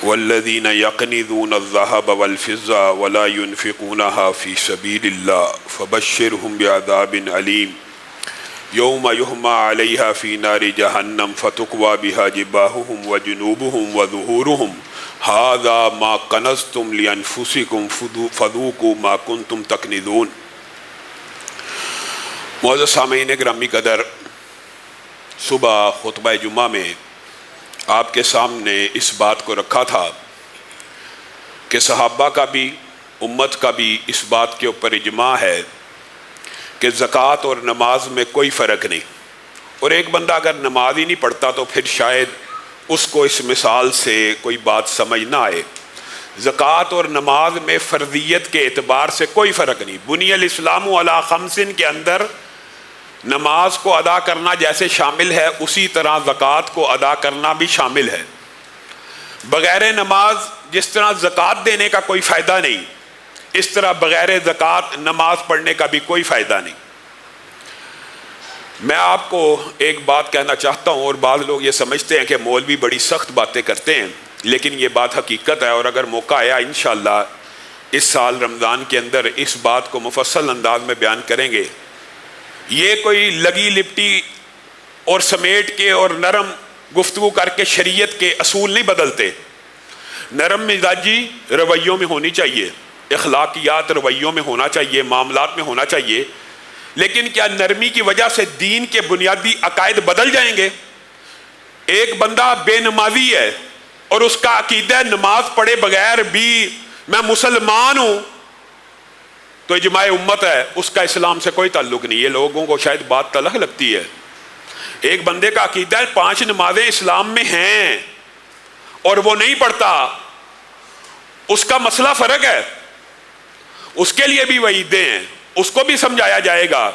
والذین یکنزون الذهب والفضة ولا ينفقونها في سبيل الله فبشرهم بعذاب علیم یوم یحمى علیہا فی نار جہنم فتکوی بها جباہهم وجنوبهم وظہورهم ھذا ما کنزتم لانفسکم فذوقوا ما کنتم تکنزون۔ معزز سامعین گرامی قدر، صبح خطبہ جمعہ میں آپ کے سامنے اس بات کو رکھا تھا کہ صحابہ کا بھی امت کا بھی اس بات کے اوپر اجماع ہے کہ زکوٰۃ اور نماز میں کوئی فرق نہیں، اور ایک بندہ اگر نماز ہی نہیں پڑھتا تو پھر شاید اس کو اس مثال سے کوئی بات سمجھ نہ آئے۔ زکوٰۃ اور نماز میں فرضیت کے اعتبار سے کوئی فرق نہیں۔ بنی الاسلام علی خمس کے اندر نماز کو ادا کرنا جیسے شامل ہے، اسی طرح زکوٰۃ کو ادا کرنا بھی شامل ہے۔ بغیر نماز جس طرح زکوٰۃ دینے کا کوئی فائدہ نہیں، اس طرح بغیر زکوٰۃ نماز پڑھنے کا بھی کوئی فائدہ نہیں۔ میں آپ کو ایک بات کہنا چاہتا ہوں، اور بعض لوگ یہ سمجھتے ہیں کہ مولوی بڑی سخت باتیں کرتے ہیں، لیکن یہ بات حقیقت ہے، اور اگر موقع آیا انشاءاللہ اس سال رمضان کے اندر اس بات کو مفصل انداز میں بیان کریں گے۔ یہ کوئی لگی لپٹی اور سمیٹ کے اور نرم گفتگو کر کے شریعت کے اصول نہیں بدلتے۔ نرم مزاجی رویوں میں ہونی چاہیے، اخلاقیات رویوں میں ہونا چاہیے، معاملات میں ہونا چاہیے، لیکن کیا نرمی کی وجہ سے دین کے بنیادی عقائد بدل جائیں گے؟ ایک بندہ بے نمازی ہے اور اس کا عقیدہ نماز پڑھے بغیر بھی میں مسلمان ہوں، تو اجماع امت ہے، اس کا اسلام سے کوئی تعلق نہیں۔ یہ لوگوں کو شاید بات تلخ لگتی ہے۔ ایک بندے کا عقیدہ ہے 5 نمازیں اسلام میں ہیں اور وہ نہیں پڑھتا، اس کا مسئلہ فرق ہے، اس کے لیے بھی وعیدیں ہیں، اس کو بھی سمجھایا جائے گا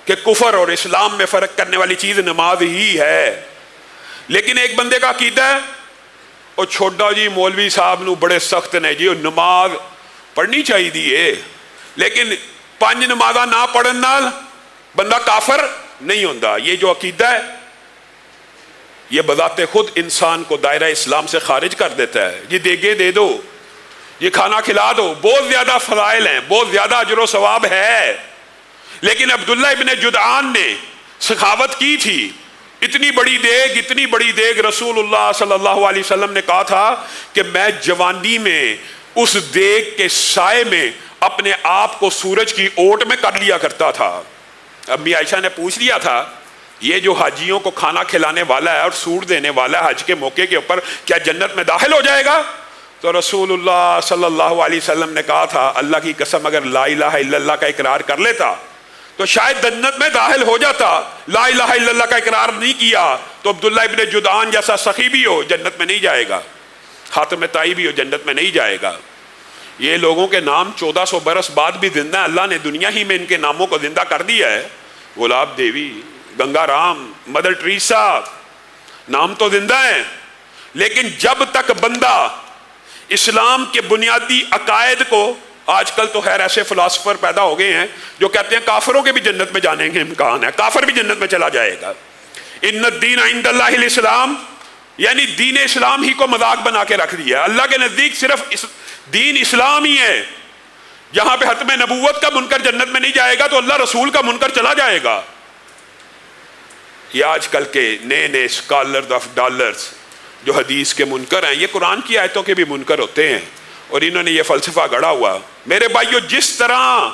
کہ کفر اور اسلام میں فرق کرنے والی چیز نماز ہی ہے۔ لیکن ایک بندے کا عقیدہ ہے اور چھوٹا جی مولوی صاحب نو بڑے سخت نے جی نماز پڑھنی چاہیے، لیکن 5 نمازاں نہ پڑھن نال بندہ کافر نہیں ہوتا۔ یہ جو عقیدہ ہے یہ بذات خود انسان کو دائرہ اسلام سے خارج کر دیتا ہے۔ یہ دیگے دے دو، یہ کھانا کھلا دو، بہت زیادہ فضائل ہیں، بہت زیادہ اجر و ثواب ہے، لیکن عبداللہ ابن جدعان نے سخاوت کی تھی۔ اتنی بڑی دیگ رسول اللہ صلی اللہ علیہ وسلم نے کہا تھا کہ میں جوانی میں اس دیگ کے سائے میں اپنے آپ کو سورج کی اوٹ میں کر لیا کرتا تھا۔ امی عائشہ نے پوچھ لیا تھا یہ جو حاجیوں کو کھانا کھلانے والا ہے اور سوٹ دینے والا ہے حج کے موقع کے اوپر، کیا جنت میں داخل ہو جائے گا؟ تو رسول اللہ صلی اللہ علیہ وسلم نے کہا تھا اللہ کی قسم اگر لا الہ الا اللہ کا اقرار کر لیتا تو شاید جنت میں داخل ہو جاتا۔ لا الہ الا اللہ کا اقرار نہیں کیا تو عبداللہ ابن جدعان جیسا سخی بھی ہو جنت میں نہیں جائے گا، حاتم طائی بھی ہو جنت میں نہیں جائے گا۔ یہ لوگوں کے نام 1400 برس بعد بھی زندہ ہیں، اللہ نے دنیا ہی میں ان کے ناموں کو زندہ کر دیا ہے۔ گلاب دیوی، گنگا رام، مدر ٹریسا، نام تو زندہ ہیں، لیکن جب تک بندہ اسلام کے بنیادی عقائد کو، آج کل تو خیر ایسے فلاسفر پیدا ہو گئے ہیں جو کہتے ہیں کافروں کے بھی جنت میں جانے کے امکان ہے، کافر بھی جنت میں چلا جائے گا۔ ان الدین عند اللہ الاسلام، یعنی دین اسلام ہی کو مذاق بنا کے رکھ دیا۔ اللہ کے نزدیک صرف دین اسلام ہی ہے۔ جہاں پہ ختم نبوت کا منکر جنت میں نہیں جائے گا تو اللہ رسول کا منکر چلا جائے گا۔ یہ آج کل کے نئے اسکالرز آف ڈالرز جو حدیث کے منکر ہیں، یہ قرآن کی آیتوں کے بھی منکر ہوتے ہیں، اور انہوں نے یہ فلسفہ گڑھا ہوا۔ میرے بھائیو، جس طرح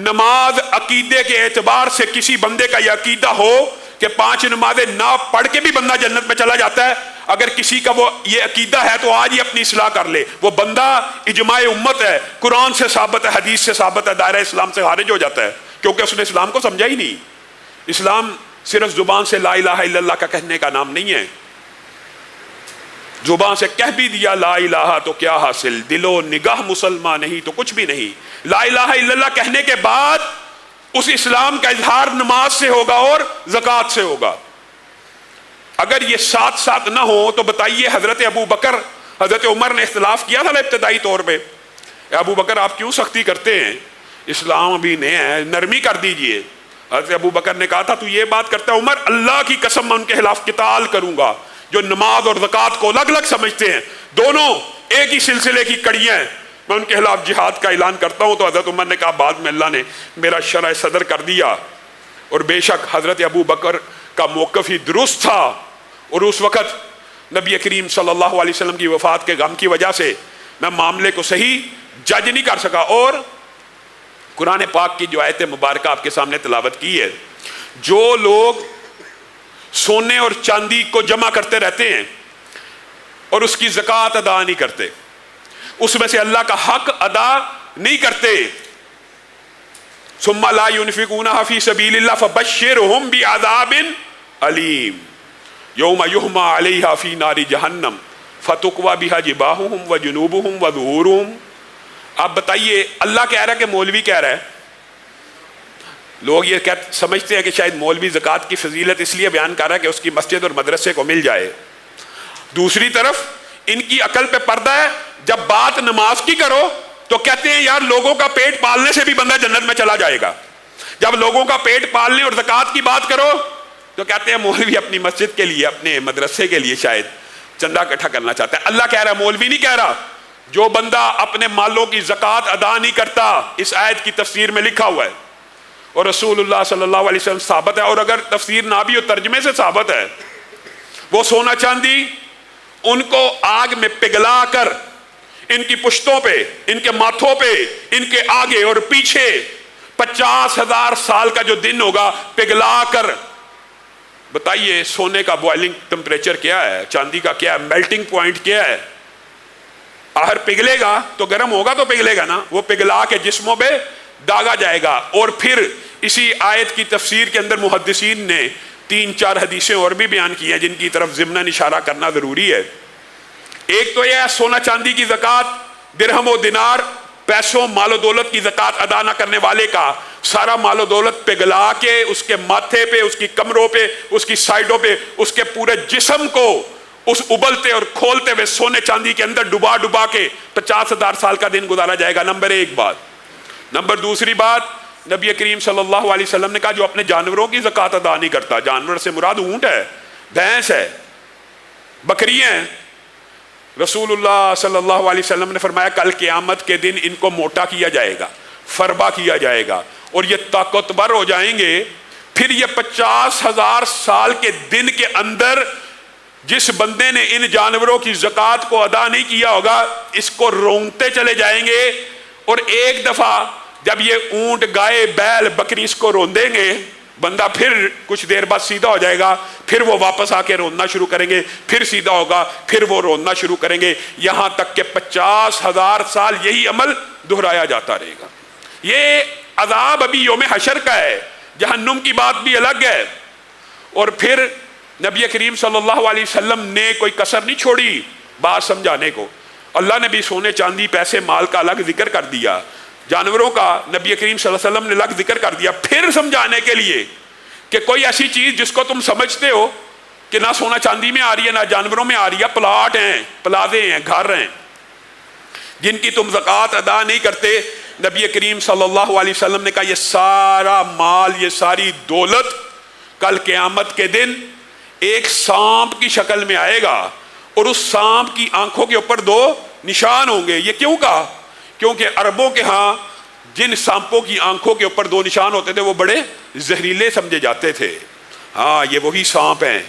نماز عقیدے کے اعتبار سے کسی بندے کا یہ عقیدہ ہو کہ 5 نمازیں نہ پڑھ کے بھی بندہ جنت میں چلا جاتا ہے، اگر کسی کا وہ یہ عقیدہ ہے تو آج ہی اپنی اصلاح کر لے، وہ بندہ اجماع امت ہے، قرآن سے ثابت ہے، حدیث سے ثابت ہے، دائرہ اسلام سے خارج ہو جاتا ہے، کیونکہ اس نے اسلام کو سمجھا ہی نہیں۔ اسلام صرف زبان سے لا الہ الا اللہ کا کہنے کا نام نہیں ہے۔ زبان سے کہہ بھی دیا لا الہ تو کیا حاصل، دل و نگاہ مسلمان نہیں تو کچھ بھی نہیں۔ لا الہ الا اللہ کہنے کے بعد اس اسلام کا اظہار نماز سے ہوگا اور زکوٰۃ سے ہوگا۔ اگر یہ ساتھ ساتھ نہ ہو تو بتائیے حضرت ابو بکر حضرت عمر نے اختلاف کیا تھا ابتدائی طور پہ، ابو بکر آپ کیوں سختی کرتے ہیں، اسلام ابھی نیا ہے، نرمی کر دیجئے۔ حضرت ابو بکر نے کہا تھا تو یہ بات کرتا ہے عمر، اللہ کی قسم میں ان کے خلاف قتال کروں گا جو نماز اور زکوٰۃ کو الگ الگ سمجھتے ہیں۔ دونوں ایک ہی سلسلے کی کڑیاں ہیں. میں ان کے خلاف جہاد کا اعلان کرتا ہوں تو حضرت عمر نے کہا بعد میں اللہ نے میرا شرح صدر کر دیا. اور بے شک حضرت ابو بکر کا موقف ہی درست تھا, اور اس وقت نبی کریم صلی اللہ علیہ وسلم کی وفات کے غم کی وجہ سے میں معاملے کو صحیح جج نہیں کر سکا. اور قرآن پاک کی جو آیت مبارکہ آپ کے سامنے تلاوت کی ہے, جو لوگ سونے اور چاندی کو جمع کرتے رہتے ہیں اور اس کی زکوٰۃ ادا نہیں کرتے, اس میں سے اللہ کا حق ادا نہیں کرتے, ثم لا ينفقونها في سبيل الله فبشرهم بعذاب عليم يوم يحمى عليها في نار جہنم فتقوى بها جباههم وجنوبهم وظهورهم. آپ بتائیے اللہ کہہ رہا ہے کہ مولوی کہہ رہا ہے؟ لوگ یہ سمجھتے ہیں کہ شاید مولوی زکوٰۃ کی فضیلت اس لیے بیان کر رہا ہے کہ اس کی مسجد اور مدرسے کو مل جائے. دوسری طرف ان کی عقل پہ پردہ ہے, جب بات نماز کی کرو تو کہتے ہیں یار لوگوں کا پیٹ پالنے سے بھی بندہ جنت میں چلا جائے گا. جب لوگوں کا پیٹ پالنے اور زکوٰۃ کی بات کرو تو کہتے ہیں مولوی اپنی مسجد کے لیے, اپنے مدرسے کے لیے شاید چندہ اکٹھا کرنا چاہتا ہے. اللہ کہہ رہا ہے, مولوی نہیں کہہ رہا. جو بندہ اپنے مالوں کی زکوٰۃ ادا نہیں کرتا, اس آیت کی تفسیر میں لکھا ہوا ہے اور رسول اللہ صلی اللہ علیہ وسلم ثابت ہے, اور اگر تفسیر نہ بھی ہو ترجمے سے ثابت ہے, وہ سونا چاندی ان کو آگ میں پگھلا کر ان کی پشتوں پہ, ان کے ماتھوں پہ, ان کے آگے اور پیچھے 50,000 سال کا جو دن ہوگا پگھلا کر. بتائیے سونے کا بوائلنگ ٹمپریچر کیا ہے, چاندی کا کیا ہے, میلٹنگ پوائنٹ کیا ہے؟ آخر پگھلے گا تو گرم ہوگا تو پگھلے گا نا, وہ پگھلا کے جسموں پہ داغا جائے گا. اور پھر اسی آیت کی تفسیر کے اندر محدثین نے 3-4 حدیثیں اور بھی بیان کی ہیں جن کی طرف ضمناً اشارہ کرنا ضروری ہے. ایک تو یہ ہے سونا چاندی کی زکوٰۃ, درہم و دینار, پیسوں مال و دولت کی زکوٰۃ ادا نہ کرنے والے کا سارا مال و دولت پگھلا کے اس کے ماتھے پہ, اس کی کمروں پہ, اس کی سائڈوں پہ, اس کے پورے جسم کو اس ابلتے اور کھولتے ہوئے سونے چاندی کے اندر ڈبا ڈبا کے 50,000 سال کا دن گزارا جائے گا. نمبر ایک بات. نمبر دوسری بات, نبی کریم صلی اللہ علیہ وسلم نے کہا جو اپنے جانوروں کی زکوٰۃ ادا نہیں کرتا, جانور سے مراد اونٹ ہے, بھینس ہے, بکریاں ہیں, رسول اللہ صلی اللہ علیہ وسلم نے فرمایا کل قیامت کے دن ان کو موٹا کیا جائے گا, فربا کیا جائے گا, اور یہ طاقتور ہو جائیں گے. پھر یہ 50,000 سال کے دن کے اندر جس بندے نے ان جانوروں کی زکوٰۃ کو ادا نہیں کیا ہوگا اس کو رونگتے چلے جائیں گے, اور ایک دفعہ جب یہ اونٹ, گائے, بیل, بکری اس کو روندیں گے, بندہ پھر کچھ دیر بعد سیدھا ہو جائے گا, پھر وہ واپس آ کے رونا شروع کریں گے, پھر سیدھا ہوگا, پھر وہ رونا شروع کریں گے, یہاں تک کہ 50,000 سال یہی عمل دہرایا جاتا رہے گا. یہ عذاب ابھی یوم حشر کا ہے, جہنم کی بات بھی الگ ہے. اور پھر نبی کریم صلی اللہ علیہ وسلم نے کوئی کسر نہیں چھوڑی بات سمجھانے کو. اللہ نے بھی سونے چاندی پیسے مال کا الگ ذکر کر دیا, جانوروں کا نبی کریم صلی اللہ علیہ وسلم نے الگ ذکر کر دیا, پھر سمجھانے کے لیے کہ کوئی ایسی چیز جس کو تم سمجھتے ہو کہ نہ سونا چاندی میں آ رہی ہے نہ جانوروں میں آ رہی ہے, پلاٹ ہیں, پلازے ہیں, گھر ہیں, جن کی تم زکوٰۃ ادا نہیں کرتے, نبی کریم صلی اللہ علیہ وسلم نے کہا یہ سارا مال, یہ ساری دولت کل قیامت کے دن ایک سانپ کی شکل میں آئے گا, اور اس سانپ کی آنکھوں کے اوپر 2 نشان ہوں گے. یہ کیوں کہا؟ کیونکہ عربوں کے ہاں جن سانپوں کی آنکھوں کے اوپر 2 نشان ہوتے تھے وہ بڑے زہریلے سمجھے جاتے تھے. ہاں یہ وہی سانپ ہیں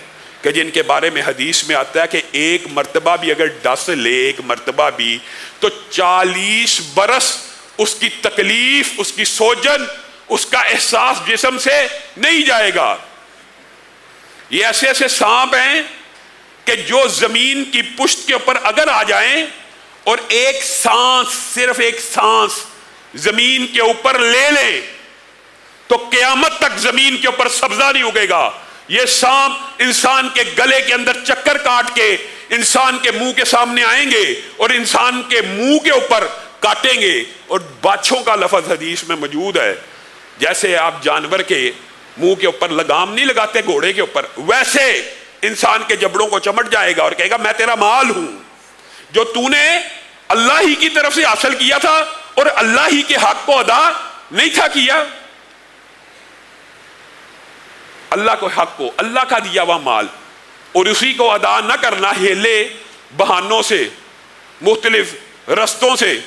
کہ جن کے بارے میں حدیث میں آتا ہے کہ ایک مرتبہ بھی اگر ڈس لے, ایک مرتبہ بھی, تو 40 برس اس کی تکلیف, اس کی سوجن, اس کا احساس جسم سے نہیں جائے گا. یہ ایسے ایسے سانپ ہیں کہ جو زمین کی پشت کے اوپر اگر آ جائیں اور ایک سانس, صرف ایک سانس زمین کے اوپر لے لیں تو قیامت تک زمین کے اوپر سبزہ نہیں اگے گا. یہ سانپ انسان کے گلے کے اندر چکر کاٹ کے انسان کے منہ کے سامنے آئیں گے اور انسان کے منہ کے اوپر کاٹیں گے. اور باچھوں کا لفظ حدیث میں موجود ہے, جیسے آپ جانور کے منہ کے اوپر لگام نہیں لگاتے گھوڑے کے اوپر, ویسے انسان کے جبڑوں کو چمٹ جائے گا اور کہے گا میں تیرا مال ہوں جو تو نے اللہ ہی کی طرف سے حاصل کیا تھا اور اللہ ہی کے حق کو ادا نہیں تھا کیا. اللہ کو حق کو, اللہ کا دیا ہوا مال, اور اسی کو ادا نہ کرنا ہیلے بہانوں سے, مختلف رستوں سے۔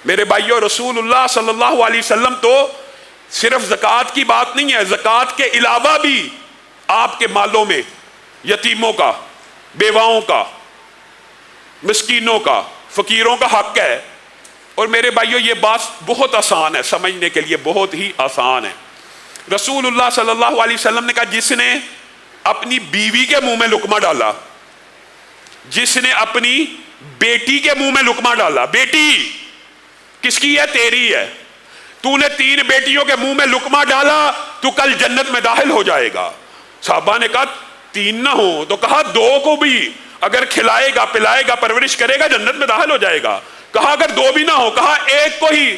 میرے بھائیو، رسول اللہ صلی اللہ علیہ وسلم تو صرف زکوٰۃ کی بات نہیں ہے، زکوٰۃ کے علاوہ بھی آپ کے مالوں میں یتیموں کا، بیواؤں کا، مسکینوں کا، فقیروں کا حق ہے۔ اور میرے بھائیو، یہ بات بہت آسان ہے سمجھنے کے لیے، بہت ہی آسان ہے۔ رسول اللہ صلی اللہ علیہ وسلم نے کہا، جس نے اپنی بیوی کے منہ میں لقمہ ڈالا، جس نے اپنی بیٹی کے منہ میں لقمہ ڈالا، بیٹی کس کی ہے؟ تیری ہے، تو نے 3 بیٹیوں کے منہ میں لقمہ ڈالا تو کل جنت میں داخل ہو جائے گا۔ صحابہ نے کہا 3 نہ ہو، تو کہا 2 کو بھی اگر کھلائے گا، پلائے گا، پرورش کرے گا، جنت میں داخل ہو جائے گا۔ کہا اگر 2 بھی نہ ہو، کہا 1 کو ہی۔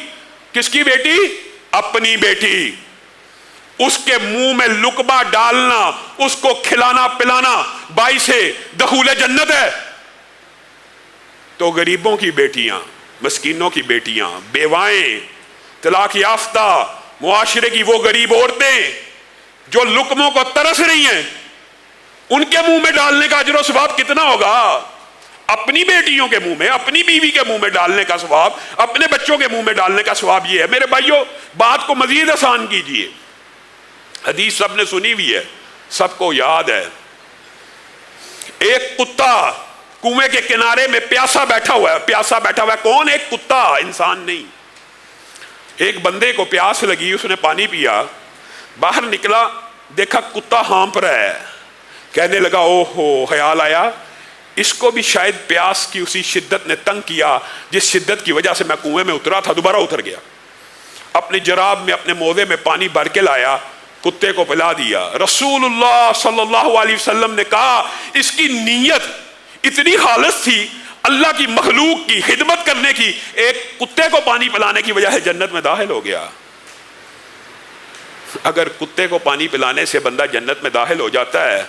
کس کی بیٹی؟ اپنی بیٹی۔ اس کے منہ میں لقمہ ڈالنا، اس کو کھلانا پلانا باعث دخول جنت ہے۔ تو غریبوں کی بیٹیاں، مسکینوں کی بیٹیاں، بیوائیں، طلاق یافتہ، معاشرے کی وہ غریب عورتیں جو لقموں کو ترس رہی ہیں، ان کے منہ میں ڈالنے کا اجر و ثواب کتنا ہوگا؟ اپنی بیٹیوں کے منہ میں، اپنی بیوی کے منہ میں ڈالنے کا ثواب، اپنے بچوں کے منہ میں ڈالنے کا ثواب یہ ہے۔ میرے بھائیو، بات کو مزید آسان کیجئے۔ حدیث سب نے سنی ہوئی ہے، سب کو یاد ہے۔ ایک کتا کنویں کے کنارے میں پیاسا بیٹھا ہوا ہے، پیاسا بیٹھا ہوا ہے۔ کون؟ ایک کتا، انسان نہیں۔ ایک بندے کو پیاس لگی، اس نے پانی پیا، باہر نکلا، دیکھا کتا ہانپ رہا ہے۔ کہنے لگا او ہو، خیال آیا اس کو بھی شاید پیاس کی اسی شدت نے تنگ کیا جس شدت کی وجہ سے میں کنویں میں اترا تھا، دوبارہ اتر گیا۔ اپنے جراب میں، اپنے موزے میں پانی بھر کے لایا، کتے کو پلا دیا۔ رسول اللہ صلی اللہ علیہ وسلم نے کہا اس کی نیت اتنی خالص تھی، اللہ کی مخلوق کی خدمت کرنے کی، ایک کتے کو پانی پلانے کی وجہ سے جنت میں داخل ہو گیا۔ اگر کتے کو پانی پلانے سے بندہ جنت میں داخل ہو جاتا ہے،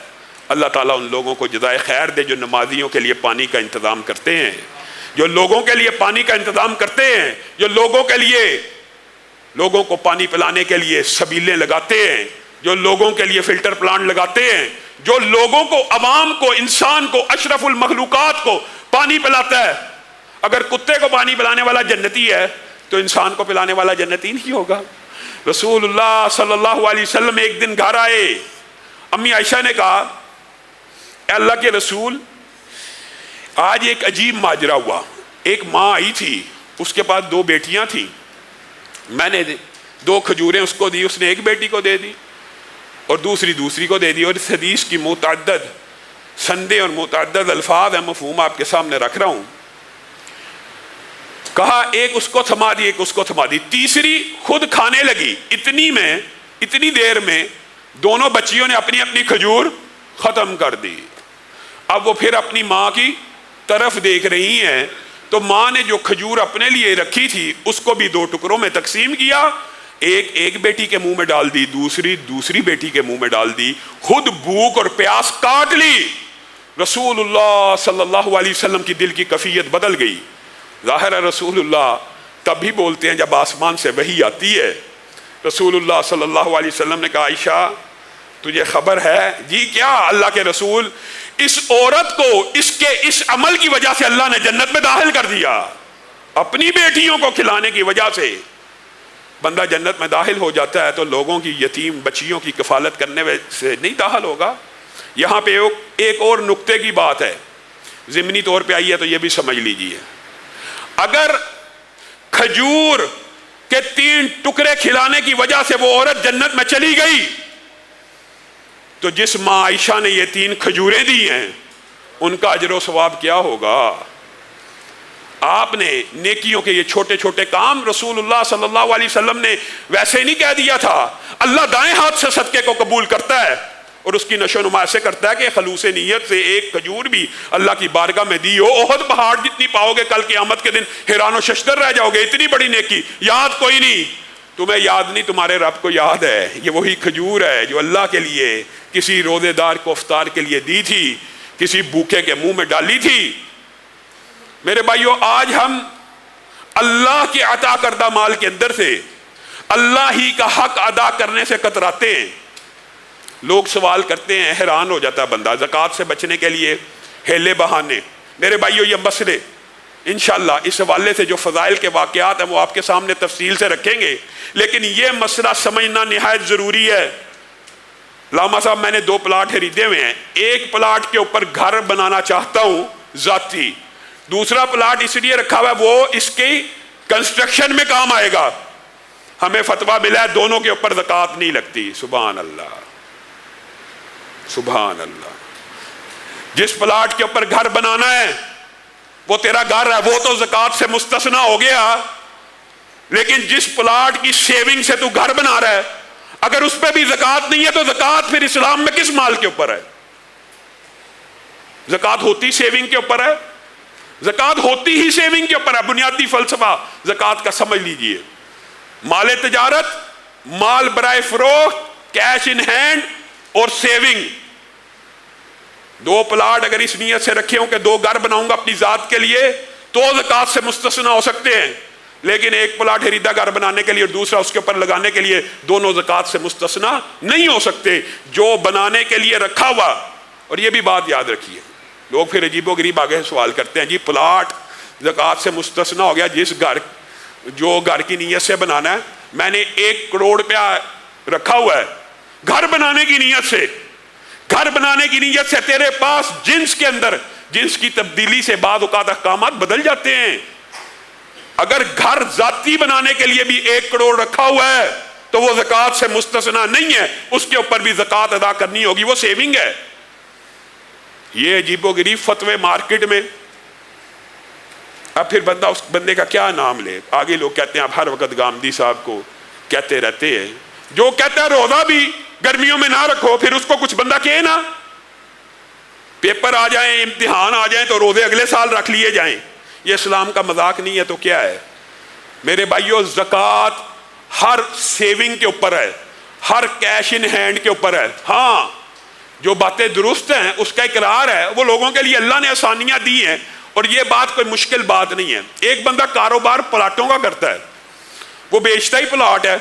اللہ تعالیٰ ان لوگوں کو جزائے خیر دے جو نمازیوں کے لیے پانی کا انتظام کرتے ہیں، جو لوگوں کے لیے پانی کا انتظام کرتے ہیں، جو لوگوں کو پانی پلانے کے لیے سبیلیں لگاتے ہیں، جو لوگوں کے لیے فلٹر پلانٹ لگاتے ہیں، جو لوگوں کو، عوام کو، انسان کو، اشرف المخلوقات کو پانی پلاتا ہے۔ اگر کتے کو پانی پلانے والا جنتی ہے تو انسان کو پلانے والا جنتی نہیں ہوگا۔ رسول اللہ صلی اللہ علیہ وسلم ایک دن گھر آئے، امی عائشہ نے کہا اے اللہ کے رسول، آج ایک عجیب ماجرا ہوا۔ ایک ماں آئی تھی، اس کے پاس 2 بیٹیاں تھیں، میں نے 2 کھجوریں اس کو دی، اس نے ایک بیٹی کو دے دی اور دوسری کو دے دی۔ اور اس حدیث کی متعدد سندیں اور متعدد الفاظ ہیں، مفہوم آپ کے سامنے رکھ رہا ہوں۔ کہا ایک اس کو تھما دی، ایک اس کو تھما دی، تیسری خود کھانے لگی۔ اتنی دیر میں دونوں بچیوں نے اپنی اپنی کھجور ختم کر دی۔ اب وہ پھر اپنی ماں کی طرف دیکھ رہی ہیں، تو ماں نے جو کھجور اپنے لیے رکھی تھی اس کو بھی 2 ٹکڑوں میں تقسیم کیا، ایک بیٹی کے منہ میں ڈال دی، دوسری بیٹی کے منہ میں ڈال دی، خود بھوک اور پیاس کاٹ لی۔ رسول اللہ صلی اللہ علیہ وسلم کی دل کی کیفیت بدل گئی۔ ظاہر ہے رسول اللہ تب بھی بولتے ہیں جب آسمان سے وحی آتی ہے۔ رسول اللہ صلی اللہ علیہ وسلم نے کہا عائشہ تجھے خبر ہے؟ جی کیا؟ اللہ کے رسول، اس عورت کو اس عمل کی وجہ سے اللہ نے جنت میں داخل کر دیا۔ اپنی بیٹیوں کو کھلانے کی وجہ سے بندہ جنت میں داخل ہو جاتا ہے تو لوگوں کی یتیم بچیوں کی کفالت کرنے سے نہیں داخل ہوگا۔ یہاں پہ ایک اور نقطے کی بات ہے، ضمنی طور پہ آئی ہے تو یہ بھی سمجھ لیجئے۔ اگر کھجور کے 3 ٹکڑے کھلانے کی وجہ سے وہ عورت جنت میں چلی گئی تو جس ماں عائشہ نے یہ 3 کھجوریں دی ہیں ان کا اجر و ثواب کیا ہوگا؟ آپ نے نیکیوں کے یہ چھوٹے چھوٹے کام، رسول اللہ صلی اللہ علیہ وسلم نے ویسے نہیں کہہ دیا تھا۔ اللہ دائیں ہاتھ سے صدقے کو قبول کرتا ہے اور اس کی نشو و نما ایسے کرتا ہے کہ خلوص نیت سے ایک کھجور بھی اللہ کی بارگاہ میں دی ہو، احد پہاڑ جتنی پاؤ گے، کل قیامت کے دن حیران و ششدر رہ جاؤ گے۔ اتنی بڑی نیکی یاد کوئی نہیں، تمہیں یاد نہیں، تمہارے رب کو یاد ہے۔ یہ وہی کھجور ہے جو اللہ کے لیے کسی روزے دار کو افطار کے لیے دی تھی، کسی بھوکے کے منہ میں ڈالی تھی۔ میرے بھائیو، آج ہم اللہ کے عطا کردہ مال کے اندر سے اللہ ہی کا حق ادا کرنے سے کتراتے ہیں۔ لوگ سوال کرتے ہیں، حیران ہو جاتا ہے بندہ، زکوٰۃ سے بچنے کے لیے ہیلے بہانے۔ میرے بھائیو، یہ مسئلے انشاءاللہ اس حوالے سے جو فضائل کے واقعات ہیں وہ آپ کے سامنے تفصیل سے رکھیں گے، لیکن یہ مسئلہ سمجھنا نہایت ضروری ہے۔ لاما صاحب میں نے 2 پلاٹ خریدے ہوئے ہیں، ایک پلاٹ کے اوپر گھر بنانا چاہتا ہوں ذاتی، دوسرا پلاٹ اس لیے رکھا ہوا ہے وہ اس کی کنسٹرکشن میں کام آئے گا، ہمیں فتویٰ ملا ہے دونوں کے اوپر زکوٰۃ نہیں لگتی۔ سبحان اللہ، سبحان اللہ۔ جس پلاٹ کے اوپر گھر بنانا ہے وہ تیرا گھر ہے، وہ تو زکوٰۃ سے مستثنا ہو گیا، لیکن جس پلاٹ کی سیونگ سے تو گھر بنا رہا ہے اگر اس پہ بھی زکوٰۃ نہیں ہے تو زکوٰۃ پھر اسلام میں کس مال کے اوپر ہے؟ زکوٰۃ ہوتی سیونگ کے اوپر ہے، زکوٰۃ ہوتی ہی سیونگ کے اوپر ہے۔ بنیادی فلسفہ زکوٰۃ کا سمجھ لیجئے، مال تجارت، مال برائے فروخت، کیش ان ہینڈ اور سیونگ، 2 پلاٹ اگر اس نیت سے رکھے ہوں کہ 2 گھر بناؤں گا اپنی ذات کے لیے تو زکوٰۃ سے مستثنا ہو سکتے ہیں، لیکن ایک پلاٹ خریدا گھر بنانے کے لیے اور دوسرا اس کے اوپر لگانے کے لیے، دونوں زکوٰۃ سے مستثنا نہیں ہو سکتے۔ جو بنانے کے لیے رکھا ہوا، اور یہ بھی بات یاد رکھیے، لوگ پھر عجیب و غریب آگے سوال کرتے ہیں، جی پلاٹ زکوٰۃ سے مستثنا ہو گیا، جو گھر کی نیت سے بنانا ہے، میں نے 1 کروڑ روپیہ رکھا ہوا ہے گھر بنانے کی نیت سے، گھر بنانے کی نیت سے تیرے پاس جنس کے اندر جنس کی تبدیلی سے بعض اوقات احکامات بدل جاتے ہیں۔ اگر گھر ذاتی بنانے کے لیے بھی 1 کروڑ رکھا ہوا ہے تو وہ زکوٰۃ سے مستثنا نہیں ہے، اس کے اوپر بھی زکوٰۃ ادا کرنی ہوگی، وہ سیونگ ہے۔ یہ عجیب و غریب فتوے مارکیٹ میں، اب پھر بندہ اس بندے کا کیا نام لے؟ آگے لوگ کہتے ہیں آپ ہر وقت گامدی صاحب کو کہتے رہتے ہیں، جو کہتا ہے روزہ بھی گرمیوں میں نہ رکھو، پھر اس کو کچھ بندہ کہے نا، پیپر آ جائیں، امتحان آ جائیں تو روزے اگلے سال رکھ لیے جائیں۔ یہ اسلام کا مذاق نہیں ہے تو کیا ہے؟ میرے بھائیو، زکوٰۃ ہر سیونگ کے اوپر ہے، ہر کیش ان ہینڈ کے اوپر ہے۔ ہاں جو باتیں درست ہیں اس کا اقرار ہے، وہ لوگوں کے لیے اللہ نے آسانیاں دی ہیں، اور یہ بات کوئی مشکل بات نہیں ہے۔ ایک بندہ کاروبار پلاٹوں کا کرتا ہے، وہ بیچتا ہی پلاٹ ہے،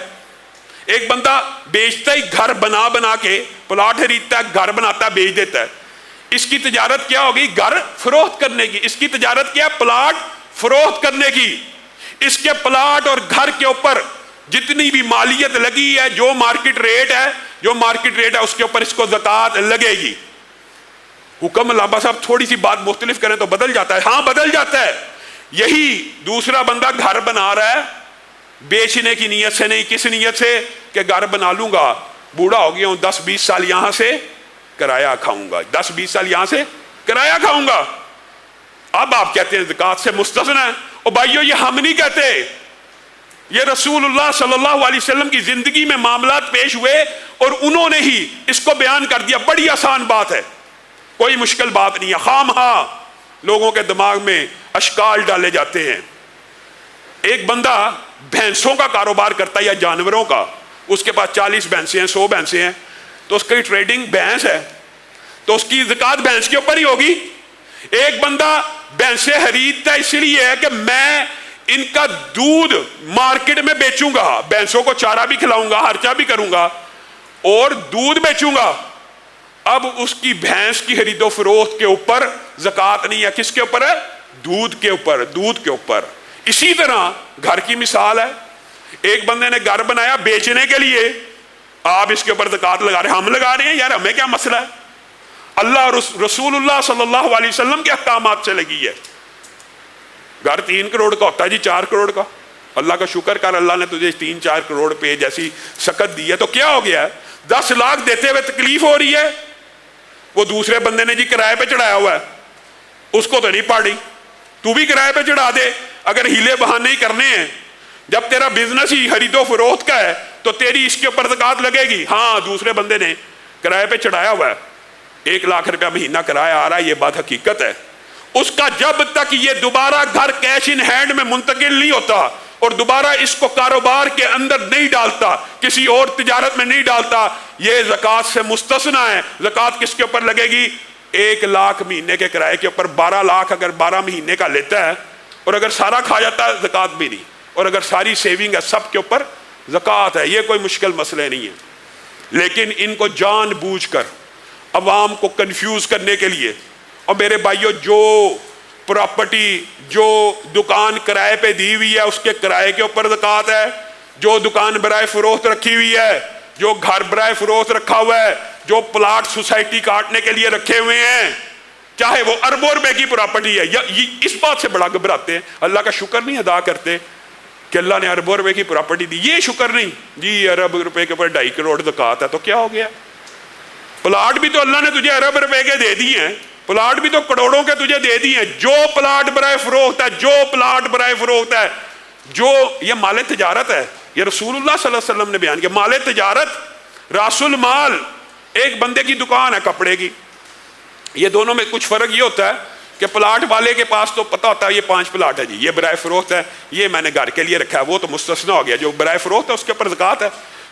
ایک بندہ بیچتا ہی گھر بنا بنا کے، پلاٹ خریدتا ہے، گھر بناتا ہے، بیچ دیتا ہے۔ اس کی تجارت کیا ہوگی؟ گھر فروخت کرنے کی۔ اس کی تجارت کیا؟ پلاٹ فروخت کرنے کی۔ اس کے پلاٹ اور گھر کے اوپر جتنی بھی مالیت لگی ہے، جو مارکیٹ ریٹ ہے اس کے اوپر اس کو زکوٰۃ لگے گی۔ حکم علامہ صاحب تھوڑی سی بات مختلف کریں تو بدل جاتا ہے، ہاں بدل جاتا ہے۔ یہی دوسرا بندہ گھر بنا رہا ہے بیچنے کی نیت سے نہیں، کس نیت سے؟ کہ گھر بنا لوں گا، بوڑھا ہو گیا ہوں، 10-20 سال یہاں سے کرایہ کھاؤں گا، 10-20 سال یہاں سے کرایہ کھاؤں گا۔ اب آپ کہتے ہیں زکوٰۃ سے مستثنا ہے۔ اور بھائیو، یہ ہم نہیں کہتے، یہ رسول اللہ صلی اللہ علیہ وسلم کی زندگی میں معاملات پیش ہوئے اور انہوں نے ہی اس کو بیان کر دیا۔ بڑی آسان بات ہے، کوئی مشکل بات نہیں ہے۔ خواہ لوگوں کے دماغ میں اشکال ڈالے جاتے ہیں۔ ایک بندہ بھینسوں کا کاروبار کرتا ہے یا جانوروں کا، اس کے پاس 40 بھینسیں ہیں، 100 بھینسیں ہیں، تو اس کی ٹریڈنگ بھینس ہے تو اس کی زکوٰۃ بھینس کے اوپر ہی ہوگی۔ ایک بندہ بھینسیں خریدتا ہے اس لیے ہے کہ میں ان کا دودھ مارکیٹ میں بیچوں گا، بھینسوں کو چارہ بھی کھلاؤں گا، خرچہ بھی کروں گا اور دودھ بیچوں گا۔ اب اس کی بھینس کی خرید و فروخت کے اوپر زکوٰۃ نہیں ہے، کس کے اوپر ہے؟ دودھ کے اوپر، دودھ کے اوپر۔ اسی طرح گھر کی مثال ہے، ایک بندے نے گھر بنایا بیچنے کے لیے، آپ اس کے اوپر زکوٰۃ لگا رہے ہیں، ہم لگا رہے ہیں، یار ہمیں کیا مسئلہ ہے؟ اللہ اور رسول اللہ صلی اللہ علیہ وسلم کے احکامات سے لگی ہے۔ گھر 3 کروڑ کا ہوتا ہے جی، 4 کروڑ کا، اللہ کا شکر کر، اللہ نے تجھے 3-4 کروڑ پہ جیسی سکت دی ہے، تو کیا ہو گیا ہے؟ 10 لاکھ دیتے ہوئے تکلیف ہو رہی ہے، وہ دوسرے بندے نے جی کرائے پہ چڑھایا ہوا ہے، اس کو تو نہیں پاڑی، تو بھی کرائے پہ چڑھا دے۔ اگر ہیلے بہانے ہی کرنے ہیں، جب تیرا بزنس ہی خرید و فروخت کا ہے تو تیری اس کے اوپر زکوٰۃ لگے گی۔ ہاں دوسرے بندے نے کرائے پہ چڑھایا ہوا ہے، 1 لاکھ روپیہ مہینہ کرایہ آ رہا ہے، یہ بات حقیقت ہے۔ اس کا جب تک یہ دوبارہ گھر کیش ان ہینڈ میں منتقل نہیں ہوتا اور دوبارہ اس کو کاروبار کے اندر نہیں ڈالتا، کسی اور تجارت میں نہیں ڈالتا، یہ زکوٰۃ سے مستثنا ہے۔ زکوٰۃ کس کے اوپر لگے گی؟ 1 لاکھ مہینے کے کرائے کے اوپر 12 لاکھ اگر 12 مہینے کا لیتا ہے، اور اگر سارا کھا جاتا ہے زکوٰۃ بھی نہیں، اور اگر ساری سیونگ ہے سب کے اوپر زکوٰۃ ہے۔ یہ کوئی مشکل مسئلہ نہیں ہے، لیکن ان کو جان بوجھ کر عوام کو کنفیوز کرنے کے لیے، اور میرے بھائیو جو پراپرٹی جو دکان کرائے پہ دی ہوئی ہے اس کے کرائے کے اوپر زکوٰۃ ہے، جو دکان برائے فروخت رکھی ہوئی ہے، جو گھر برائے فروخت رکھا ہوا ہے، جو پلاٹ سوسائٹی کاٹنے کے لیے رکھے ہوئے ہیں، چاہے وہ اربوں روپے کی پراپرٹی ہے، اس بات سے بڑا گھبراتے ہیں، اللہ کا شکر نہیں ادا کرتے کہ اللہ نے اربوں روپے کی پراپرٹی دی، یہ شکر نہیں جی ارب روپے کے اوپر 2.5 کروڑ زکوٰۃ ہے تو کیا ہو گیا؟ پلاٹ بھی تو اللہ نے تجھے ارب روپے کے دے دیے ہیں، پلاٹ بھی تو کروڑوں کے تجھے دے دیے ہیں، جو پلاٹ برائے فروخت ہے، جو پلاٹ برائے فروخت ہے، جو یہ مال تجارت ہے، یہ رسول اللہ صلی اللہ علیہ وسلم نے بیان کیا، مال تجارت، راس المال، ایک بندے کی دکان ہے کپڑے کی، یہ دونوں میں کچھ فرق یہ ہوتا ہے کہ پلاٹ والے کے پاس تو پتہ ہوتا ہے یہ 5 پلاٹ ہے جی، یہ برائے فروخت ہے، یہ میں نے گھر کے لیے رکھا ہے، وہ تو مستثنا ہو گیا، جو برائے فروخت ہے اس کے اوپر زکوٰۃ ہے۔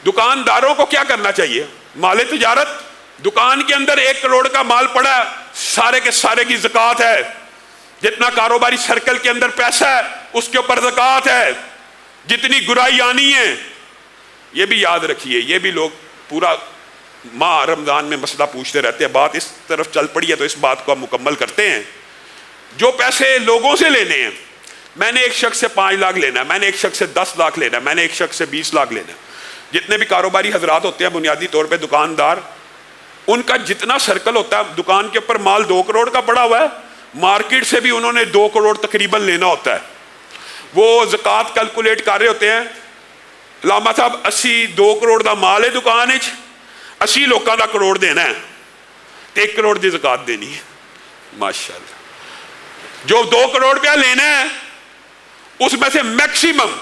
دکانداروں کو کیا کرنا چاہیے؟ مال تجارت، دکان کے اندر 1 کروڑ کا مال پڑا ہے، سارے کے سارے کی زکوٰۃ ہے، جتنا کاروباری سرکل کے اندر پیسہ ہے اس کے اوپر زکوٰۃ ہے، جتنی گرائی آنی ہے، یہ بھی یاد رکھیے، یہ بھی لوگ پورا ماہ رمضان میں مسئلہ پوچھتے رہتے ہیں، بات اس طرف چل پڑی ہے تو اس بات کو ہم مکمل کرتے ہیں۔ جو پیسے لوگوں سے لینے ہیں، میں نے ایک شخص سے 5 لاکھ لینا ہے، میں نے ایک شخص سے 10 لاکھ لینا ہے، میں نے ایک شخص سے 20 لاکھ لینا ہے، جتنے بھی کاروباری حضرات ہوتے ہیں بنیادی طور پہ دکاندار، ان کا جتنا سرکل ہوتا ہے، دکان کے اوپر مال 2 کروڑ کا پڑا ہوا ہے، مارکیٹ سے بھی انہوں نے 2 کروڑ تقریباً لینا ہوتا ہے، وہ زکوٰۃ کیلکولیٹ کر رہے ہوتے ہیں، علامہ صاحب 2 کروڑ دا مال ہے دکان 80 لوگوں کا کروڑ دینا ہے، 1 کروڑ دی زکوٰۃ دینی ہے، ماشاءاللہ۔ جو 2 کروڑ روپیہ لینا ہے اس میں سے میکسیمم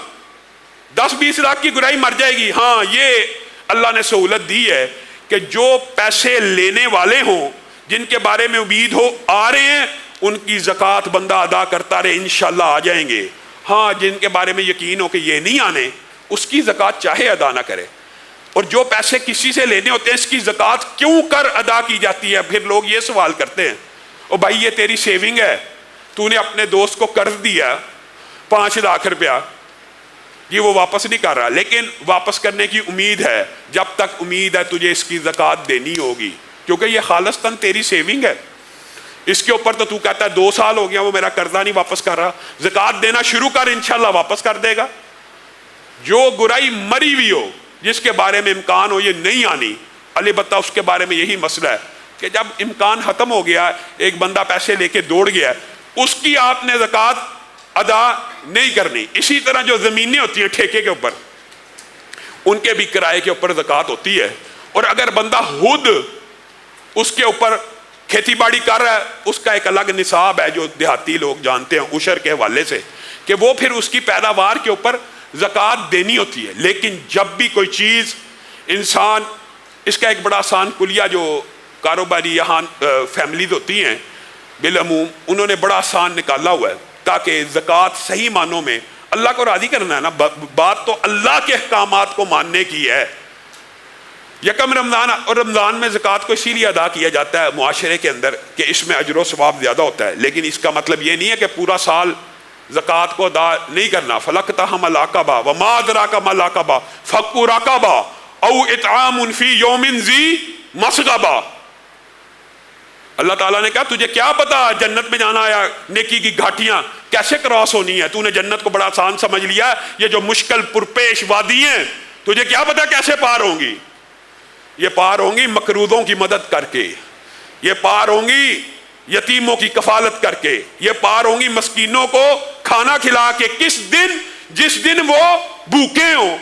10-20 لاکھ کی گرائی مر جائے گی۔ ہاں، یہ اللہ نے سہولت دی ہے کہ جو پیسے لینے والے ہوں، جن کے بارے میں امید ہو آ رہے ہیں، ان کی زکوٰۃ بندہ ادا کرتا رہے، انشاءاللہ آ جائیں گے۔ ہاں، جن کے بارے میں یقین ہو کہ یہ نہیں آنے، اس کی زکوٰۃ چاہے ادا نہ کرے۔ اور جو پیسے کسی سے لینے ہوتے ہیں، اس کی زکوٰۃ کیوں کر ادا کی جاتی ہے؟ پھر لوگ یہ سوال کرتے ہیں، او بھائی یہ تیری سیونگ ہے، تو نے اپنے دوست کو قرض دیا 5 لاکھ روپیہ، یہ وہ واپس نہیں کر رہا، لیکن واپس کرنے کی امید ہے، جب تک امید ہے تجھے اس کی زکوٰۃ دینی ہوگی، کیونکہ یہ خالصتاً تیری سیونگ ہے۔ اس کے اوپر تو کہتا ہے 2 سال ہو گیا وہ میرا قرضہ نہیں واپس کر رہا، زکوٰۃ دینا شروع کر، انشاءاللہ واپس کر دے گا۔ جو گرائی مری ہوئی ہو، جس کے بارے میں امکان ہو یہ نہیں آنی، البتہ اس کے بارے میں یہی مسئلہ ہے کہ جب امکان ختم ہو گیا، ایک بندہ پیسے لے کے دوڑ گیا، اس کی آپ نے زکوٰۃ ادا نہیں کرنی۔ اسی طرح جو زمینیں ہوتی ہیں ٹھیکے کے اوپر، ان کے بھی کرائے کے اوپر زکوٰۃ ہوتی ہے، اور اگر بندہ خود اس کے اوپر کھیتی باڑی کر رہا ہے، اس کا ایک الگ نصاب ہے جو دیہاتی لوگ جانتے ہیں عشر کے حوالے سے، کہ وہ پھر اس کی پیداوار کے اوپر زکوٰۃ دینی ہوتی ہے۔ لیکن جب بھی کوئی چیز انسان، اس کا ایک بڑا آسان کلیہ جو کاروباری یہاں فیملیز ہوتی ہیں بالعموم، انہوں نے بڑا آسان نکالا ہوا ہے، تاکہ زکوٰۃ صحیح معنوں میں اللہ کو راضی کرنا ہے نا، بات تو اللہ کے احکامات کو ماننے کی ہے۔ یکم رمضان اور رمضان میں زکوٰۃ کو اسی لیے ادا کیا جاتا ہے معاشرے کے اندر کہ اس میں اجر و ثواب زیادہ ہوتا ہے، لیکن اس کا مطلب یہ نہیں ہے کہ پورا سال زکوٰۃ کو ادا نہیں کرنا۔ فَلَقْتَحَمَ الْعَقَبَةَ وَمَا أَدْرَاكَ مَا الْعَقَبَةُ فَكُّ رَقَبَةٍ أَوْ إِطْعَامٌ فِي يَوْمٍ ذِي مَسْغَبَةٍ۔ اللہ تعالیٰ نے کہا تجھے کیا پتا جنت میں جانا ہے، نیکی کی گھاٹیاں کیسے کراس ہونی ہے؟ تو نے جنت کو بڑا آسان سمجھ لیا، یہ جو مشکل پرپیش وادی ہیں تجھے کیا پتا کیسے پار ہوں گی؟ یہ پار ہوں گی مقروضوں کی مدد کر کے، یہ پار ہوں گی یتیموں کی کفالت کر کے، یہ پار ہوں گی مسکینوں کو کھانا کھلا کے۔ کس دن؟ جس دن وہ بھوکے ہوں،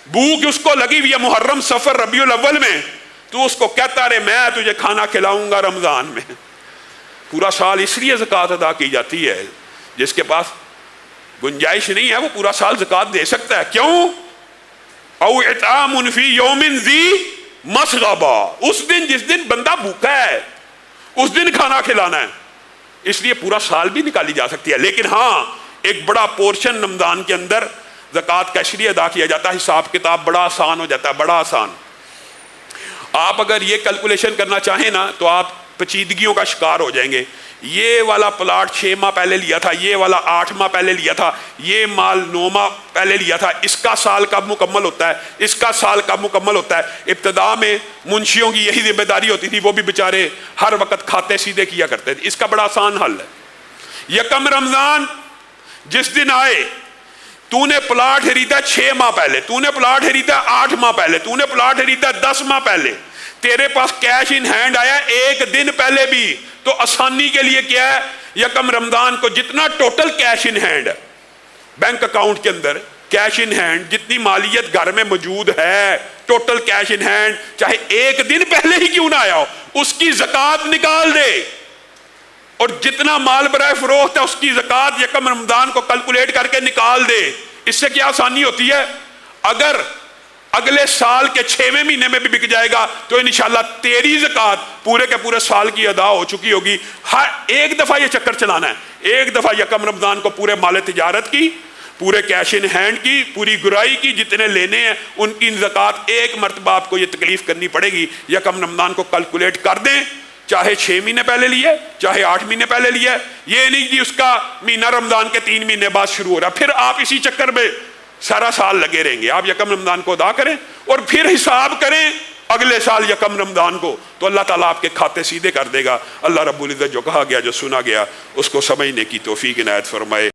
بھوک اس کو لگی ہوئی ہے محرم سفر ربیع الاول میں، تو اس کو کہتا رہے میں تجھے کھانا کھلاؤں گا رمضان میں۔ پورا سال اس لیے زکوٰۃ ادا کی جاتی ہے، جس کے پاس گنجائش نہیں ہے وہ پورا سال زکوٰۃ دے سکتا ہے۔ کیوں؟ او اطعام فی یوم ذی مسغبہ، اس دن جس دن بندہ بھوکا ہے اس دن کھانا کھلانا ہے، اس لیے پورا سال بھی نکالی جا سکتی ہے۔ لیکن ہاں، ایک بڑا پورشن رمضان کے اندر زکوٰۃ کا اس لیے ادا کیا جاتا ہے، حساب کتاب بڑا آسان ہو جاتا ہے، بڑا آسان۔ آپ اگر یہ کیلکولیشن کرنا چاہیں نا تو آپ پیچیدگیوں کا شکار ہو جائیں گے۔ یہ والا پلاٹ 6 ماہ پہلے لیا تھا، یہ والا 8 ماہ پہلے لیا تھا، یہ مال 9 ماہ پہلے لیا تھا، اس کا سال کب مکمل ہوتا ہے، اس کا سال کب مکمل ہوتا ہے۔ ابتدا میں منشیوں کی یہی ذمہ داری ہوتی تھی، وہ بھی بیچارے ہر وقت کھاتے سیدھے کیا کرتے تھے۔ اس کا بڑا آسان حل ہے، یکم رمضان جس دن آئے، تو نے پلاٹ خریدا 6 ماہ پہلے، تو نے پلاٹ خریدا 8 ماہ پہلے، تو نے پلاٹ خریدا 10 ماہ پہلے، تیرے پاس کیش ان ہینڈ آیا 1 دن پہلے بھی، تو آسانی کے لیے کیا ہے، یکم رمضان کو جتنا total cash in hand bank account کے اندر، کیش ان ہینڈ جتنی مالیت گھر میں موجود ہے، ٹوٹل کیش ان ہینڈ چاہے 1 دن پہلے ہی کیوں نہ آیا ہو، اس کی زکوٰۃ نکال دے، اور جتنا مال برائے فروخت ہے اس کی زکوٰۃ یکم رمضان کو کیلکولیٹ کر کے نکال دے۔ اس سے کیا آسانی ہوتی ہے، اگر اگلے سال کے 6ویں مہینے میں بھی بک جائے گا تو انشاءاللہ تیری زکوٰۃ پورے کے پورے سال کی ادا ہو چکی ہوگی۔ ہر ایک دفعہ یہ چکر چلانا ہے، ایک دفعہ یکم رمضان کو پورے مال تجارت کی، پورے کیش ان ہینڈ کی، پوری گرائی کی، جتنے لینے ہیں ان کی زکوٰۃ ایک مرتبہ آپ کو یہ تکلیف کرنی پڑے گی، یکم رمضان کو کیلکولیٹ کر دیں، چاہے 6 مہینے پہلے لیے چاہے 8 مہینے پہلے لیے، یہ نہیں کہ اس کا مہینہ رمضان کے 3 مہینے بعد شروع ہو رہا، پھر آپ اسی چکر میں سارا سال لگے رہیں گے۔ آپ یکم رمضان کو ادا کریں اور پھر حساب کریں اگلے سال یکم رمضان کو، تو اللہ تعالیٰ آپ کے کھاتے سیدھے کر دے گا۔ اللہ رب العزت جو کہا گیا جو سنا گیا اس کو سمجھنے کی توفیق عنایت فرمائے۔